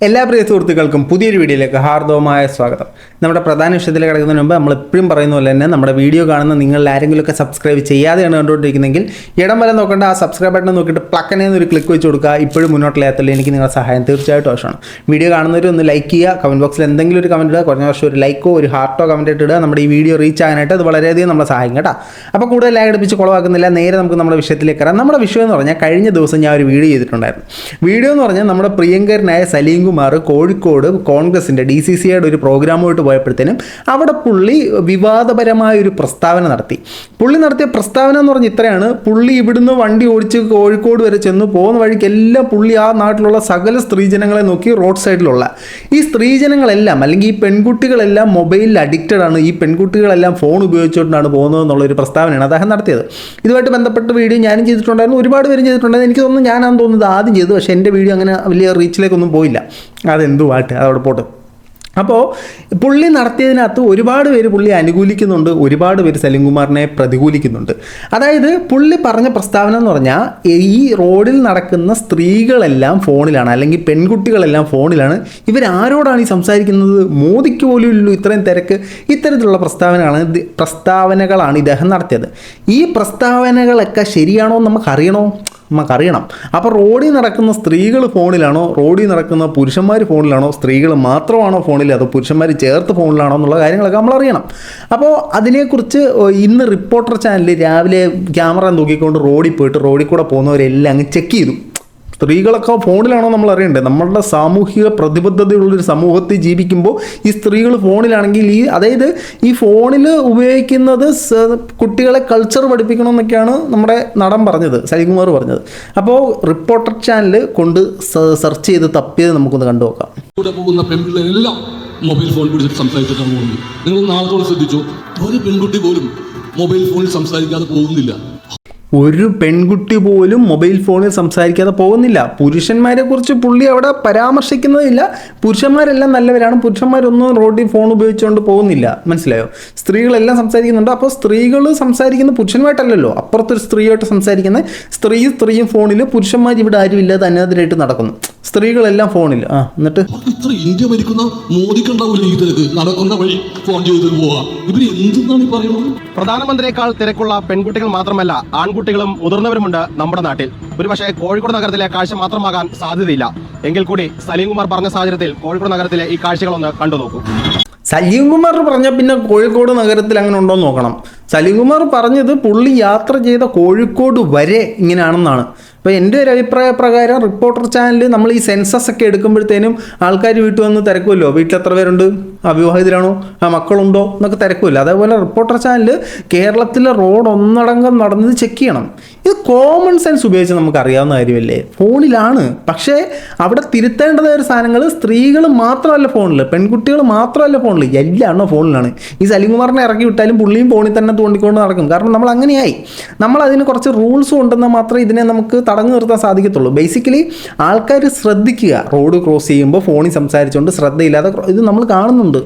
എല്ലാ പ്രിയ സുഹൃത്തുക്കൾക്കും പുതിയൊരു വീഡിയോയിലേക്ക് ഹാർദവമായ സ്വാഗതം. നമ്മുടെ പ്രധാന വിഷയത്തിൽ കിടക്കുന്നതിന് മുമ്പ് നമ്മൾ എപ്പോഴും പറയുന്ന പോലെ തന്നെ നമ്മുടെ വീഡിയോ കാണുന്ന നിങ്ങൾ ആരെങ്കിലുമൊക്കെ സബ്സ്ക്രൈബ് ചെയ്യാതെയാണ് കണ്ടുകൊണ്ടിരിക്കുന്നതെങ്കിൽ ഇടം വരെ നോക്കേണ്ട ആ സബ്സ്ക്രൈബ് ബട്ടൺ നോക്കിയിട്ട് പ്ലക്കനെ ഒരു ക്ലിക്ക് വെച്ച് കൊടുക്കുക. ഇപ്പോഴും മുന്നോട്ടില്ലാത്തുള്ളൂ എനിക്ക് നിങ്ങളുടെ സഹായം തീർച്ചയായിട്ടും ആവശ്യമാണ്. വീഡിയോ കാണുന്നവർ ഒന്ന് ലൈക്ക് ചെയ്യുക, കമൻറ്റ് ബോക്സിൽ എന്തെങ്കിലും ഒരു കമൻറ്റ് ഇടുക, കുറഞ്ഞ വർഷം ഒരു ലൈക്കോ ഒരു ഹാർട്ടോ കമൻറ്റ് ഇടുക. നമ്മുടെ ഈ വീഡിയോ റീച്ച് ആകാനായിട്ട് അത് വളരെയധികം നമ്മളെ സഹായിക്കും കേട്ടോ. അപ്പോൾ കൂടുതൽ ലാഗ് അടിപ്പിച്ച് കുളവാക്കുന്നില്ല, നേരെ നമുക്ക് നമ്മുടെ വിഷയത്തിലേക്ക് കയറാം. നമ്മുടെ വിഷയം എന്ന് പറഞ്ഞാൽ കഴിഞ്ഞ ദിവസം ഞാൻ ഒരു വീഡിയോ ചെയ്തിട്ടുണ്ടായിരുന്നു. വീഡിയോ എന്ന് പറഞ്ഞാൽ നമ്മുടെ പ്രിയങ്കരനായ സലീം കുമാർ കോഴിക്കോട് കോൺഗ്രസിൻ്റെ DCCയുടെ ഒരു പ്രോഗ്രാമുമായിട്ട് പോയപ്പോഴത്തേനും അവിടെ പുള്ളി വിവാദപരമായ ഒരു പ്രസ്താവന നടത്തി. പുള്ളി നടത്തിയ പ്രസ്താവന എന്ന് പറഞ്ഞാൽ ഇത്രയാണ്: പുള്ളി ഇവിടുന്ന് വണ്ടി ഓടിച്ച് കോഴിക്കോട് വരെ ചെന്ന് പോകുന്ന വഴിക്കെല്ലാം പുള്ളി ആ നാട്ടിലുള്ള സകല സ്ത്രീജനങ്ങളെ നോക്കി റോഡ് സൈഡിലുള്ള ഈ സ്ത്രീജനങ്ങളെല്ലാം അല്ലെങ്കിൽ ഈ പെൺകുട്ടികളെല്ലാം മൊബൈലിൽ അഡിക്റ്റഡ് ആണ്, ഈ പെൺകുട്ടികളെല്ലാം ഫോൺ ഉപയോഗിച്ചുകൊണ്ടാണ് പോകുന്നത് എന്നുള്ളൊരു പ്രസ്താവനയാണ് അദ്ദേഹം നടത്തിയത്. ഇതുമായിട്ട് ബന്ധപ്പെട്ട വീഡിയോ ഞാനും ചെയ്തിട്ടുണ്ടായിരുന്നു, ഒരുപാട് പേരും ചെയ്തിട്ടുണ്ടായിരുന്നു. എനിക്ക് തോന്നുന്നു ഞാനാണെന്ന് തോന്നുന്നത് ആദ്യം ചെയ്തു, പക്ഷേ എൻ്റെ വീഡിയോ അങ്ങനെ വലിയ റീച്ചിലേക്കൊന്നും പോയില്ല. അതെന്തുവാട്ടെ, അതവിടെ പോട്ടെ. അപ്പോൾ പുള്ളി നടത്തിയതിനകത്ത് ഒരുപാട് പേര് പുള്ളി അനുകൂലിക്കുന്നുണ്ട്, ഒരുപാട് പേര് സലീം കുമാറിനെ പ്രതികൂലിക്കുന്നുണ്ട്. അതായത് പുള്ളി പറഞ്ഞ പ്രസ്താവന എന്ന് പറഞ്ഞാൽ ഈ റോഡിൽ നടക്കുന്ന സ്ത്രീകളെല്ലാം ഫോണിലാണ്, അല്ലെങ്കിൽ പെൺകുട്ടികളെല്ലാം ഫോണിലാണ്. ഇവരാരോടാണ് ഈ സംസാരിക്കുന്നത്? മോദിക്ക് പോലും ഇല്ലു ഇത്രയും തിരക്ക്. ഇത്തരത്തിലുള്ള പ്രസ്താവനകളാണ് ഇദ്ദേഹം നടത്തിയത്. ഈ പ്രസ്താവനകളൊക്കെ ശരിയാണോ നമുക്കറിയണം. അപ്പോൾ റോഡിൽ നടക്കുന്ന സ്ത്രീകൾ ഫോണിലാണോ, റോഡിൽ നടക്കുന്ന പുരുഷന്മാർ ഫോണിലാണോ, സ്ത്രീകൾ മാത്രമാണോ ഫോണിൽ, അതോ പുരുഷന്മാർ ചേർത്ത് ഫോണിലാണോ എന്നുള്ള കാര്യങ്ങളൊക്കെ നമ്മൾ അറിയണം. അപ്പോൾ അതിനെക്കുറിച്ച് ഇന്ന് റിപ്പോർട്ടർ ചാനൽ രാവിലെ ക്യാമറ നോക്കിക്കൊണ്ട് റോഡിൽ പോയിട്ട് റോഡിൽ കൂടെ പോകുന്നവരെല്ലാം അങ്ങ് ചെക്ക് ചെയ്തു. സ്ത്രീകളൊക്കെ ഫോണിലാണോ നമ്മൾ അറിയണ്ടേ? നമ്മളുടെ സാമൂഹിക പ്രതിബദ്ധതയുള്ളൊരു സമൂഹത്തിൽ ജീവിക്കുമ്പോൾ ഈ സ്ത്രീകൾ ഫോണിലാണെങ്കിൽ അതായത് ഈ ഫോണിൽ ഉപയോഗിക്കുന്നത് കുട്ടികളെ കൾച്ചർ പഠിപ്പിക്കണമെന്നൊക്കെയാണ് നമ്മുടെ നടൻ പറഞ്ഞത്, സലീം കുമാർ പറഞ്ഞത്. അപ്പോൾ റിപ്പോർട്ടർ ചാനൽ കൊണ്ട് സെർച്ച് ചെയ്ത് തപ്പിയത് നമുക്കൊന്ന് കണ്ടു നോക്കാം. പോകുന്ന പെൺപിള്ളേരെല്ലാം മൊബൈൽ ഫോൺ പിടിച്ചിട്ട് സംസാരിച്ചിട്ടാണ് പോകുന്നത്. നിങ്ങൾ നാളത്തോളം ശ്രദ്ധിച്ചു, ഒരു പെൺകുട്ടി പോലും മൊബൈൽ ഫോണിൽ സംസാരിക്കാതെ പോകുന്നില്ല. ഒരു പെൺകുട്ടി പോലും മൊബൈൽ ഫോണിൽ സംസാരിക്കാതെ പോകുന്നില്ല. പുരുഷന്മാരെ കുറിച്ച് പുള്ളി അവിടെ പരാമർശിക്കുന്നതില്ല. പുരുഷന്മാരെല്ലാം നല്ലവരാണ്, പുരുഷന്മാരൊന്നും റോഡിൽ ഫോൺ ഉപയോഗിച്ചുകൊണ്ട് പോകുന്നില്ല. മനസ്സിലായോ? സ്ത്രീകളെല്ലാം സംസാരിക്കുന്നുണ്ട്. അപ്പോൾ സ്ത്രീകൾ സംസാരിക്കുന്ന പുരുഷന്മായിട്ടല്ലല്ലോ, അപ്പുറത്തൊരു സ്ത്രീയായിട്ട് സംസാരിക്കുന്ന സ്ത്രീയും ഫോണിൽ, പുരുഷന്മാർ ഇവിടെ ആരും ഇല്ലാതെ അനാഥരായിട്ട് നടക്കുന്നു. സ്ത്രീകളെല്ലാം ഫോണിൽ. എന്നിട്ട് ഇന്ത്യ ഭരിക്കുന്ന മോദിക്കുണ്ടാവില്ല ഈ തിരക്ക്, നടക്കുന്ന വഴി ഫോൺ ചെയ്ത് പോവാ. ഇവര് എന്താണ് പറയുന്നത്? പ്രധാനമന്ത്രിയേക്കാൾ തിരക്കുള്ള പെൺകുട്ടികൾ മാത്രമല്ല, ആൺകുട്ടികളും മുതിർന്നവരുമുണ്ട് നമ്മുടെ നാട്ടിൽ. ഒരുപക്ഷെ കോഴിക്കോട് നഗരത്തിലെ കാഴ്ച മാത്രമാകാൻ സാധ്യതയില്ല. എങ്കിൽ കൂടി സലീം കുമാർ പറഞ്ഞ സാഹചര്യത്തിൽ കോഴിക്കോട് നഗരത്തിലെ ഈ കാഴ്ചകളൊന്ന് കണ്ടു നോക്കൂ. സലീം കുമാർ പറഞ്ഞ പിന്നെ കോഴിക്കോട് നഗരത്തിൽ അങ്ങനെ ഉണ്ടോ എന്ന് നോക്കണം. സലീം കുമാർ പറഞ്ഞത് പുള്ളി യാത്ര ചെയ്ത കോഴിക്കോട് വരെ ഇങ്ങനെയാണെന്നാണ്. അപ്പോൾ എൻ്റെ ഒരു അഭിപ്രായ പ്രകാരം റിപ്പോർട്ടർ ചാനൽ നമ്മൾ ഈ സെൻസസ് ഒക്കെ എടുക്കുമ്പോഴത്തേനും ആൾക്കാർ വീട്ടിൽ വന്ന് തിരക്കുമല്ലോ, വീട്ടിൽ എത്ര പേരുണ്ട്, അവിവാഹിതരാണോ, മക്കളുണ്ടോ എന്നൊക്കെ തിരക്കുമല്ലോ. അതേപോലെ റിപ്പോർട്ടർ ചാനൽ കേരളത്തിലെ റോഡ് ഒന്നടങ്കം നടന്നത് ചെക്ക് ചെയ്യണം. ഇത് കോമൺ സെൻസ് ഉപയോഗിച്ച് നമുക്ക് അറിയാവുന്ന കാര്യമല്ലേ. ഫോണിലാണ്, പക്ഷേ അവിടെ തിരുത്തേണ്ടതായ ഒരു സാധനങ്ങൾ സ്ത്രീകൾ മാത്രമല്ല ഫോണിൽ, പെൺകുട്ടികൾ മാത്രമല്ല ഫോണിൽ, എല്ലാം ഫോണിലാണ്. ഈ സലീം കുമാറിനെ ഇറക്കി വിട്ടാലും പുള്ളിയും ഫോണിൽ തന്നെ തോണ്ടിക്കൊണ്ട് നടക്കും. കാരണം നമ്മൾ അങ്ങനെയായി. നമ്മൾ അതിന് കുറച്ച് റൂൾസും ഉണ്ടെന്നാൽ മാത്രമേ ഇതിനെ നമുക്ക് തടഞ്ഞു നിർത്താൻ സാധിക്കത്തുള്ളൂ. ബേസിക്കലി ആൾക്കാർ ശ്രദ്ധിക്കുക, റോഡ് ക്രോസ് ചെയ്യുമ്പോൾ ഫോണിൽ സംസാരിച്ചുകൊണ്ട് ശ്രദ്ധയില്ലാതെ ഇത് നമ്മൾ കാണുന്നുണ്ട്.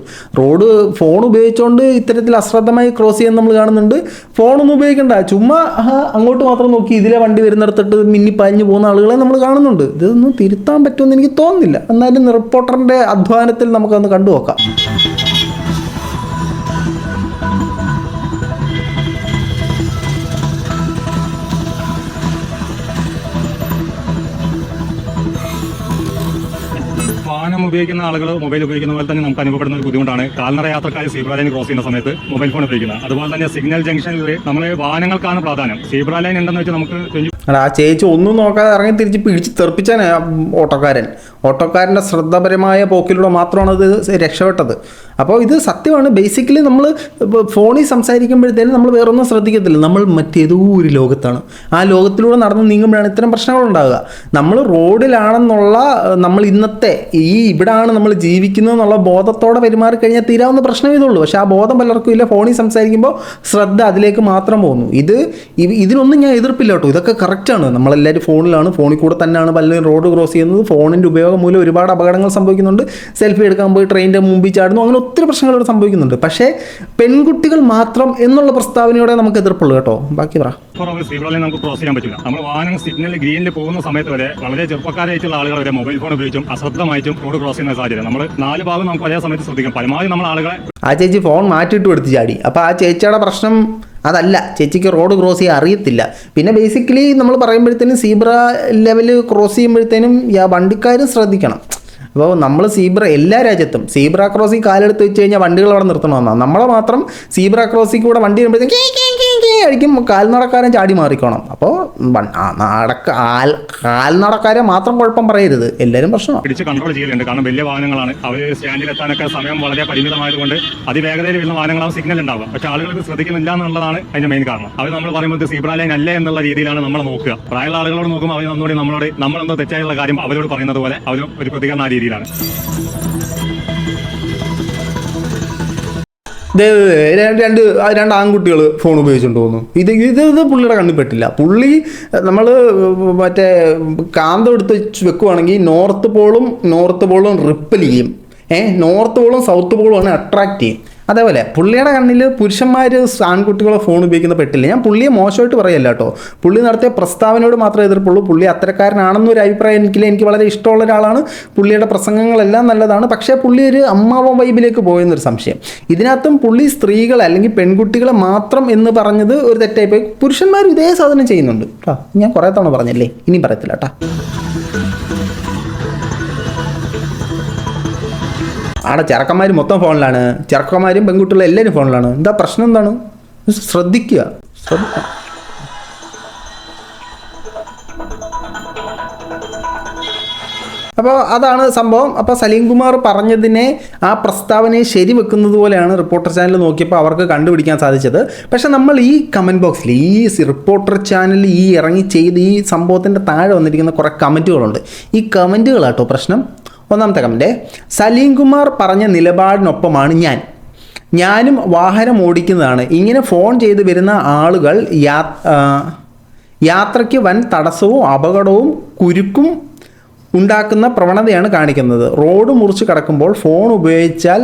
ഫോൺ ഉപയോഗിച്ചുകൊണ്ട് ഇത്തരത്തിൽ അശ്രദ്ധമായി ക്രോസ് ചെയ്യാൻ നമ്മൾ കാണുന്നുണ്ട്. ഫോണൊന്നും ഉപയോഗിക്കണ്ട, ചുമ്മാ അങ്ങോട്ട് മാത്രം നോക്കി ഇതിലെ വണ്ടി വരുന്നിടത്തിട്ട് മിന്നിപ്പാഞ്ഞു പോകുന്ന ആളുകളെ നമ്മൾ കാണുന്നുണ്ട്. ഇതൊന്നും തിരുത്താൻ പറ്റുമെന്ന് എനിക്ക് തോന്നുന്നില്ല. എന്നാലും റിപ്പോർട്ടറിൻ്റെ അധ്വാനത്തിൽ നമുക്കൊന്ന് കണ്ടുനോക്കാം. വാഹനം ഉപയോഗിക്കുന്ന ആളുകൾ മൊബൈൽ ഉപയോഗിക്കുന്ന പോലെ തന്നെ നമുക്ക് അനുഭവപ്പെടുന്ന ഒരു ബുദ്ധിമുട്ടാണ് കാൽനട യാത്രക്കാർ സീബ്ര ലൈൻ ക്രോസ് ചെയ്യുന്ന സമയത്ത് മൊബൈൽ ഫോൺ ഉപയോഗിക്കുന്നത്. അതുപോലെ തന്നെ സിഗ്നൽ ജംഗ്ഷനിൽ നമ്മൾ വാഹനങ്ങൾക്കാണ് പ്രാധാന്യം. സീബ്ര ലൈൻ ഉണ്ടെന്ന് വെച്ചാൽ നമുക്ക് ആ ചേച്ചി ഒന്നും നോക്കാതെ ഇറങ്ങി തിരിച്ച് പിടിച്ച് തെറിപ്പിച്ചാണ് ഓട്ടോക്കാരൻ്റെ ശ്രദ്ധപരമായ പോക്കിലൂടെ മാത്രമാണ് അത് രക്ഷപ്പെട്ടത്. അപ്പോൾ ഇത് സത്യമാണ്. ബേസിക്കലി നമ്മൾ ഫോണിൽ സംസാരിക്കുമ്പോഴത്തേനും നമ്മൾ വേറൊന്നും ശ്രദ്ധിക്കത്തില്ല, നമ്മൾ മറ്റേതോ ഒരു ലോകത്താണ്. ആ ലോകത്തിലൂടെ നടന്ന് നീങ്ങുമ്പോഴാണ് ഇത്തരം പ്രശ്നങ്ങളുണ്ടാകുക. നമ്മൾ റോഡിലാണെന്നുള്ള നമ്മൾ ഇന്നത്തെ ഇവിടാണ് നമ്മൾ ജീവിക്കുന്നത് എന്നുള്ള ബോധത്തോടെ പെരുമാറി കഴിഞ്ഞാൽ തീരാവുന്ന പ്രശ്നം ഇതുള്ളൂ. പക്ഷേ ആ ബോധം പലർക്കും ഇല്ല. ഫോണിൽ സംസാരിക്കുമ്പോൾ ശ്രദ്ധ അതിലേക്ക് മാത്രം പോകുന്നു. ഇതിനൊന്നും ഞാൻ എതിർപ്പില്ല കേട്ടോ, ഇതൊക്കെ കറക്റ്റാണ്. നമ്മളെല്ലാവരും ഫോണിലാണ്, ഫോണിൽ കൂടെ തന്നെയാണ് പലരും റോഡ് ക്രോസ് ചെയ്യുന്നത്. ഫോണിൻ്റെ ഉപയോഗം മൂലം ഒരുപാട് അപകടങ്ങൾ സംഭവിക്കുന്നുണ്ട്. സെൽഫി എടുക്കാൻ പോയി ട്രെയിനിൻ്റെ മുമ്പിൽ ചാടുന്നു, അങ്ങനെ ഒത്തിരി പ്രശ്നങ്ങൾ ഇവിടെ സംഭവിക്കുന്നുണ്ട്. പക്ഷേ പെൺകുട്ടികൾ മാത്രം എന്നുള്ള പ്രസ്താവനയോടെ നമുക്ക് എതിർപ്പുള്ളൂ കേട്ടോ. ബാക്കി പറ. നമുക്ക് ക്രോസ് ചെയ്യാൻ പറ്റില്ല. നമ്മൾ വാഹനം സിഗ്നൽ ഗ്രീനിൽ പോകുന്ന സമയത്ത് വരെ വളരെ ചെറുപ്പക്കാരായിട്ടുള്ള ആളുകൾ വരെ മൊബൈൽ ഫോൺ ഉപയോഗിച്ചും അശ്രദ്ധമായിട്ടും റോഡ് ക്രോസ് ചെയ്യുന്ന സാഹചര്യം നമ്മൾ 4 ഭാഗം നമുക്ക് ഒരേ സമയത്ത് ശ്രദ്ധിക്കാം. പരമാവധി നമ്മൾ ആളുകളെ ആ ചേച്ചി ഫോൺ മാറ്റിയിട്ട് എടുത്ത് ചാടി. അപ്പോൾ ആ ചേച്ചിയുടെ പ്രശ്നം അതല്ല, ചേച്ചിക്ക് റോഡ് ക്രോസ് ചെയ്യാൻ അറിയത്തില്ല. പിന്നെ ബേസിക്കലി നമ്മൾ പറയുമ്പോഴത്തേനും സീബ്ര ലെവൽ ക്രോസ് ചെയ്യുമ്പോഴത്തേനും വണ്ടിക്കാരും ശ്രദ്ധിക്കണം. അപ്പോൾ നമ്മൾ എല്ലാ രാജ്യത്തും സീബ്ര ക്രോസിങ് കാലെടുത്ത് വെച്ച് കഴിഞ്ഞാൽ വണ്ടികൾ അവിടെ നിർത്തണമെന്നാണ്. നമ്മളെ മാത്രം സീബ്ര ക്രോസിങ് കൂടെ വണ്ടി വരുമ്പോഴത്തേക്കും അടിക്കും കാൽനടക്കാരൻ ചാടി മാറിക്കോണം. അപ്പോൾ കാൽനടക്കാരെ മാത്രം കുഴപ്പം പറയരുത്, എല്ലാവരും പ്രശ്നമാണ്. പിടിച്ച് കൺട്രോൾ ചെയ്യലുണ്ട്. കാരണം വലിയ വാഹനങ്ങളാണ്, അവർ സ്റ്റാൻഡിലെത്താനൊക്കെ സമയം വളരെ പരിമിതമായതുകൊണ്ട് അതിവേഗതയിൽ വരുന്ന വാഹനങ്ങളാണ് സിഗ്നൽ ഉണ്ടാവുക. പക്ഷേ ആളുകൾക്ക് ശ്രദ്ധിക്കുന്നില്ല എന്നുള്ളതാണ് അതിന്റെ മെയിൻ കാരണം. അവർ നമ്മൾ പറയുമ്പോൾ സീബ്ര ലൈൻ അല്ലേ എന്നുള്ള രീതിയിലാണ് നമ്മൾ നോക്കുക. പ്രായമുള്ള ആളുകളോട് നോക്കുമ്പോൾ അവർ ഒന്നുകൂടി നമ്മളെന്തോ തെറ്റായുള്ള കാര്യം അവരോട് പറയുന്നത് പോലെ അവരും ഒരു പ്രതികരണ രീതിയിലാണ്. രണ്ട് ആൺകുട്ടികൾ ഫോൺ ഉപയോഗിച്ചുകൊണ്ട് പോകുന്നു. ഇത് പുള്ളിയുടെ കണ്ണിൽ പെട്ടില്ല. പുള്ളി നമ്മൾ മറ്റേ കാന്തം എടുത്ത് വെക്കുവാണെങ്കിൽ നോർത്ത് പോളും റിപ്പൽ ചെയ്യും, നോർത്ത് പോളും സൗത്ത് പോളുമാണ് അട്രാക്ട് ചെയ്യും. അതേപോലെ പുള്ളിയുടെ കണ്ണിൽ പുരുഷന്മാർ ആൺകുട്ടികളെ ഫോൺ ഉപയോഗിക്കുന്ന പെട്ടില്ല. ഞാൻ പുള്ളിയെ മോശമായിട്ട് പറയല്ല കേട്ടോ, പുള്ളി നടത്തിയ പ്രസ്താവനയോട് മാത്രമേ എതിർപ്പുള്ളൂ. പുള്ളി അത്തരക്കാരനാണെന്നൊരു അഭിപ്രായം എനിക്ക് വളരെ ഇഷ്ടമുള്ള ഒരാളാണ്. പുള്ളിയുടെ പ്രസംഗങ്ങളെല്ലാം നല്ലതാണ്. പക്ഷേ പുള്ളി ഒരു അമ്മാവൻ വൈബിലേക്ക് പോയെന്നൊരു സംശയം. ഇതിനകത്തും പുള്ളി സ്ത്രീകളെ അല്ലെങ്കിൽ പെൺകുട്ടികളെ മാത്രം എന്ന് പറഞ്ഞത് ഒരു തെറ്റായിപ്പോയി. പുരുഷന്മാരും ഇതേ സാധനം ചെയ്യുന്നുണ്ട് കേട്ടോ. ഞാൻ കുറേ തവണ പറഞ്ഞല്ലേ, ഇനിയും പറയത്തില്ല കേട്ടോ. അവിടെ ചെറുക്കന്മാർ മൊത്തം ഫോണിലാണ്, ചെറുക്കന്മാരും പെൺകുട്ടികളും എല്ലാവരും ഫോണിലാണ്. എന്താ പ്രശ്നം? എന്താണ്? ശ്രദ്ധിക്കുക. അപ്പോൾ അതാണ് സംഭവം. അപ്പോൾ സലീം കുമാർ പറഞ്ഞതിനെ, ആ പ്രസ്താവനയെ ശരിവെക്കുന്നത് പോലെയാണ് റിപ്പോർട്ടർ ചാനൽ നോക്കിയപ്പോൾ അവർക്ക് കണ്ടുപിടിക്കാൻ സാധിച്ചത്. പക്ഷേ നമ്മൾ ഈ കമൻറ്റ് ബോക്സിൽ ഈ റിപ്പോർട്ടർ ചാനൽ ഇറങ്ങി ചെയ്ത് ഈ സംഭവത്തിൻ്റെ താഴെ വന്നിരിക്കുന്ന കുറേ കമൻറ്റുകളുണ്ട്. ഈ കമൻറ്റുകളാട്ടോ പ്രശ്നം. ഒന്നാമത്തെ കമൻറ്റ്, സലീം കുമാർ പറഞ്ഞ നിലപാടിനൊപ്പമാണ് ഞാനും വാഹനം ഓടിക്കുന്നതാണ്. ഇങ്ങനെ ഫോൺ ചെയ്ത് വരുന്ന ആളുകൾ യാത്രയ്ക്ക് വൻ തടസ്സവും അപകടവും കുരുക്കും ഉണ്ടാക്കുന്ന പ്രവണതയാണ് കാണിക്കുന്നത്. റോഡ് മുറിച്ച് കടക്കുമ്പോൾ ഫോൺ ഉപയോഗിച്ചാൽ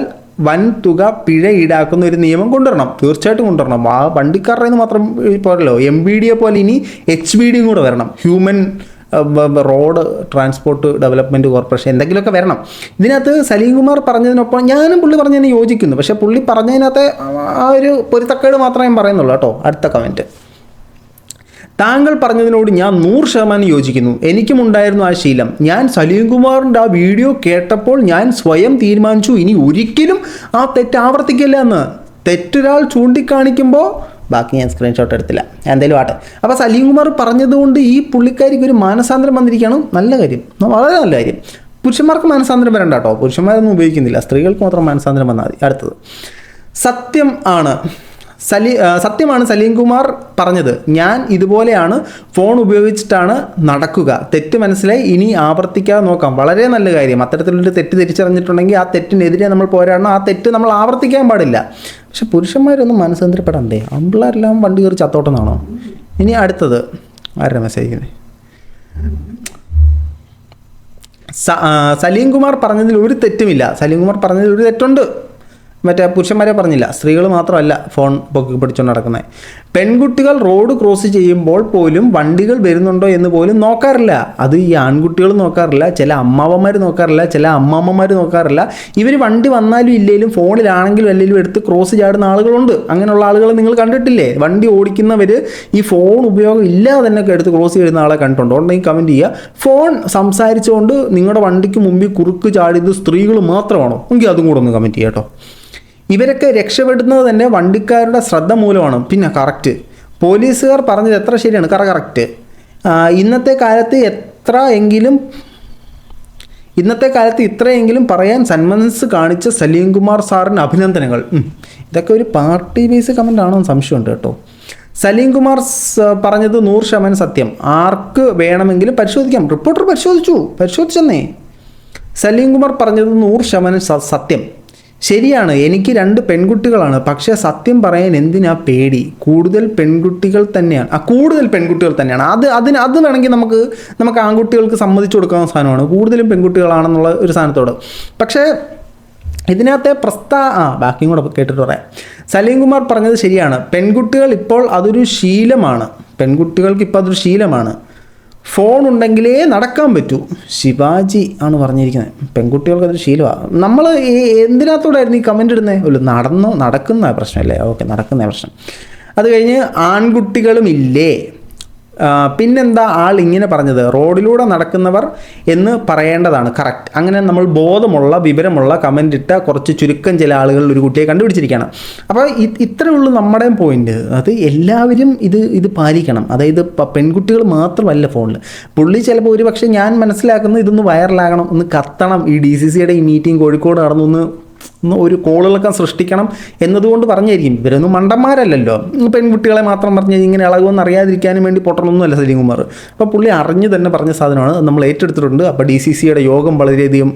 വൻ തുക പിഴ ഈടാക്കുന്ന ഒരു നിയമം കൊണ്ടുവരണം. തീർച്ചയായിട്ടും കൊണ്ടുവരണം. ആ വണ്ടിക്കാരുടെ നിന്ന് മാത്രം പോരല്ലോ, MBD പോലെ ഇനി HBD കൂടെ വരണം, human road transport development corporation, എന്തെങ്കിലുമൊക്കെ വരണം. ഇതിനകത്ത് സലീം കുമാർ പറഞ്ഞതിനൊപ്പം ഞാനും പുള്ളി പറഞ്ഞതിന് യോജിക്കുന്നു. പക്ഷേ പുള്ളി പറഞ്ഞതിനകത്ത് ആ ഒരു പൊരുത്തക്കേട് മാത്രമേ ഞാൻ പറയുന്നുള്ളൂ കേട്ടോ. അടുത്ത കമൻറ്റ്, താങ്കൾ പറഞ്ഞതിനോട് ഞാൻ 100% യോജിക്കുന്നു. എനിക്കുമുണ്ടായിരുന്നു ആ ശീലം. ഞാൻ സലീം കുമാറിൻ്റെ ആ വീഡിയോ കേട്ടപ്പോൾ ഞാൻ സ്വയം തീരുമാനിച്ചു ഇനി ഒരിക്കലും ആ തെറ്റ് ആവർത്തിക്കില്ല എന്ന്. തെറ്റൊരാൾ ചൂണ്ടിക്കാണിക്കുമ്പോൾ, ബാക്കി ഞാൻ സ്ക്രീൻഷോട്ട് എടുത്തില്ല, എന്തായാലും ആട്ടെ. അപ്പോൾ സലീം കുമാർ പറഞ്ഞതുകൊണ്ട് ഈ പുള്ളിക്കാരിക്ക് ഒരു മാനസാന്തരം വന്നിരിക്കുകയാണ്. നല്ല കാര്യം, വളരെ നല്ല കാര്യം. പുരുഷന്മാർക്ക് മാനസാന്തരം വരണ്ട കേട്ടോ, പുരുഷന്മാരൊന്നും ഉപയോഗിക്കുന്നില്ല, സ്ത്രീകൾക്ക് മാത്രം മാനസാന്തരം വന്നാൽ മതി. അടുത്തത്, സത്യമാണ് സലീം കുമാർ പറഞ്ഞത്. ഞാൻ ഇതുപോലെയാണ് ഫോൺ ഉപയോഗിച്ചിട്ടാണ് നടക്കുക. തെറ്റ് മനസ്സിലായി, ഇനി ആവർത്തിക്കാതെ നോക്കാം. വളരെ നല്ല കാര്യം. അത്തരത്തിലൊരു തെറ്റ് തിരിച്ചറിഞ്ഞിട്ടുണ്ടെങ്കിൽ ആ തെറ്റിനെതിരെ നമ്മൾ പോരാടണം. ആ തെറ്റ് നമ്മൾ ആവർത്തിക്കാൻ പാടില്ല. പക്ഷെ പുരുഷന്മാരൊന്നും മനസ്സേന്ദ്രപ്പെടണ്ടേ? അമ്പിളെല്ലാം വണ്ടി കയറി ചത്തോട്ടെന്നാണോ? ഇനി അടുത്തത് ആരുടെ മെസ്സേജ്? സലീം കുമാർ പറഞ്ഞതിൽ ഒരു തെറ്റുമില്ല. സലീം കുമാർ പറഞ്ഞതിൽ ഒരു തെറ്റുണ്ട്. മറ്റേ പുരുഷന്മാരെ പറഞ്ഞില്ല, സ്ത്രീകൾ മാത്രമല്ല ഫോൺ പൊക്കി പിടിച്ചുകൊണ്ട് നടക്കുന്നത്. പെൺകുട്ടികൾ റോഡ് ക്രോസ് ചെയ്യുമ്പോൾ പോലും വണ്ടികൾ വരുന്നുണ്ടോ എന്ന് പോലും നോക്കാറില്ല. അത് ഈ ആൺകുട്ടികൾ നോക്കാറില്ല, ചില അമ്മാവന്മാർ നോക്കാറില്ല, ചില അമ്മാമ്മമാർ നോക്കാറില്ല. ഇവർ വണ്ടി വന്നാലും ഇല്ലെങ്കിലും ഫോണിലാണെങ്കിലും അല്ലെങ്കിലും എടുത്ത് ക്രോസ് ചാടുന്ന ആളുകളുണ്ട്. അങ്ങനെയുള്ള ആളുകൾ നിങ്ങൾ കണ്ടിട്ടില്ലേ? വണ്ടി ഓടിക്കുന്നവർ ഈ ഫോൺ ഉപയോഗം ഇല്ലാതെ തന്നെ എടുത്ത് ക്രോസ് ചെയ്യുന്ന ആളെ കണ്ടിട്ടുണ്ടോ? ഉണ്ടെങ്കിൽ കമൻറ്റ് ചെയ്യുക. ഫോൺ സംസാരിച്ചുകൊണ്ട് നിങ്ങളുടെ വണ്ടിക്ക് മുമ്പിൽ കുറുക്ക് ചാടിയത് സ്ത്രീകൾ മാത്രമാണോ? എങ്കിൽ അതും കൂടെ ഒന്ന് കമൻറ്റ് ചെയ്യാം കേട്ടോ. ഇവരൊക്കെ രക്ഷപ്പെടുന്നത് തന്നെ വണ്ടിക്കാരുടെ ശ്രദ്ധ മൂലമാണ്. പിന്നെ കറക്റ്റ്, പോലീസുകാർ പറഞ്ഞത് എത്ര ശരിയാണ്, കറക്റ്റ്. ഇന്നത്തെ കാലത്ത് ഇത്രയെങ്കിലും പറയാൻ സന്മനസ് കാണിച്ച സലീം കുമാർ സാറിന് അഭിനന്ദനങ്ങൾ. ഇതൊക്കെ ഒരു പാർട്ടി ബേസ് കമൻ്റ് ആണോ സംശയമുണ്ട് കേട്ടോ. സലീം കുമാർ പറഞ്ഞത് 100% സത്യം. ആർക്ക് വേണമെങ്കിലും പരിശോധിക്കാം. റിപ്പോർട്ടർ പരിശോധിച്ചെന്നേ. സലീം കുമാർ പറഞ്ഞത് 100% സത്യം. ശരിയാണ്, എനിക്ക് 2 പെൺകുട്ടികളാണ്. പക്ഷേ സത്യം പറയാൻ എന്തിനാ പേടി? കൂടുതൽ പെൺകുട്ടികൾ തന്നെയാണ്. അത് വേണമെങ്കിൽ നമുക്ക് ആൺകുട്ടികൾക്ക് സമ്മതിച്ചു കൊടുക്കാവുന്ന സാധനമാണ്. കൂടുതലും പെൺകുട്ടികളാണെന്നുള്ള ഒരു സാധനത്തോട്. പക്ഷേ ഇതിനകത്തെ ബാക്കിയും കൂടെ കേട്ടിട്ട് പറയാം. സലീം കുമാർ പറഞ്ഞത് ശരിയാണ്. പെൺകുട്ടികൾക്ക് ഇപ്പോൾ അതൊരു ശീലമാണ്. ഫോൺ ഉണ്ടെങ്കിലേ നടക്കാൻ പറ്റൂ. ശിവാജി ആണ് പറഞ്ഞിരിക്കുന്നത്. പെൺകുട്ടികൾക്ക് അതൊരു ശീലമാണ്. നമ്മൾ എന്തിനകത്തോടായിരുന്നു ഈ കമൻ്റ് ഇടുന്നത്? നടക്കുന്ന പ്രശ്നമല്ലേ? ഓക്കെ, നടക്കുന്ന പ്രശ്നം. അത് കഴിഞ്ഞ് ആൺകുട്ടികളും ഇല്ലേ? പിന്നെന്താ ആൾ ഇങ്ങനെ പറഞ്ഞത്? റോഡിലൂടെ നടക്കുന്നവർ എന്ന് പറയേണ്ടതാണ്. കറക്റ്റ്. അങ്ങനെ നമ്മൾ ബോധമുള്ള വിവരമുള്ള കമൻ്റ് ഇട്ട കുറച്ച് ചുരുക്കം ചില ആളുകൾ ഒരു കുട്ടിയെ കണ്ടുപിടിച്ചിരിക്കുകയാണ്. അപ്പോൾ ഇത്രയേ ഉള്ളൂ നമ്മുടെ പോയിന്റ്. അത് എല്ലാവരും ഇത് പാലിക്കണം. അതായത് പെൺകുട്ടികൾ മാത്രമല്ല ഫോണിൽ. പുള്ളി ചിലപ്പോൾ ഒരു പക്ഷേ ഞാൻ മനസ്സിലാക്കുന്നത് ഇതൊന്ന് വൈറലാകണം, ഒന്ന് കത്തണം. ഈ DCCയുടെ ഈ മീറ്റിംഗ് കോഴിക്കോട് നടന്നൊന്ന് ഒരു കോളിളക്കം സൃഷ്ടിക്കണം എന്നതുകൊണ്ട് പറഞ്ഞായിരിക്കും. ഇവരൊന്നും മണ്ടന്മാരല്ലല്ലോ. പെൺകുട്ടികളെ മാത്രം പറഞ്ഞ് ഇങ്ങനെ ഇളകുമെന്ന് അറിയാതിരിക്കാനും വേണ്ടി പൊട്ടണമൊന്നുമല്ല സലീംകുമാർ. അപ്പോൾ പുള്ളി അറിഞ്ഞ് തന്നെ പറഞ്ഞ സാധനമാണ്. നമ്മൾ ഏറ്റെടുത്തിട്ടുണ്ട്. അപ്പോൾ DCCയുടെ യോഗം വളരെയധികം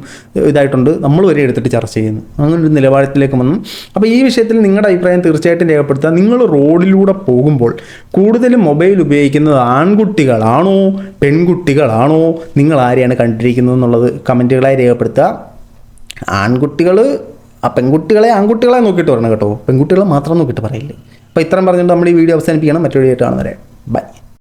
ഇതായിട്ടുണ്ട്. നമ്മൾ വരെ എടുത്തിട്ട് ചർച്ച ചെയ്യുന്നു. അങ്ങനൊരു നിലവാരത്തിലേക്ക് വന്നു. അപ്പോൾ ഈ വിഷയത്തിൽ നിങ്ങളുടെ അഭിപ്രായം തീർച്ചയായിട്ടും രേഖപ്പെടുത്തുക. നിങ്ങൾ റോഡിലൂടെ പോകുമ്പോൾ കൂടുതലും മൊബൈൽ ഉപയോഗിക്കുന്നത് ആൺകുട്ടികളാണോ പെൺകുട്ടികളാണോ? നിങ്ങൾ ആരെയാണ് കണ്ടിരിക്കുന്നത് എന്നുള്ളത് കമൻറ്റുകളായി രേഖപ്പെടുത്തുക. ആൺകുട്ടികൾ പെൺകുട്ടികളെ ആൺകുട്ടികളെ നോക്കിയിട്ട് പറയണം കേട്ടോ. പെൺകുട്ടികളെ മാത്രം നോക്കിയിട്ട് പറയില്ലേ. അപ്പോൾ ഇത്രയും പറഞ്ഞുകൊണ്ട് നമ്മൾ ഈ വീഡിയോ അവസാനിപ്പിക്കണം. മറ്റൊരു വീഡിയോ കാണുന്നവരെ ബൈ.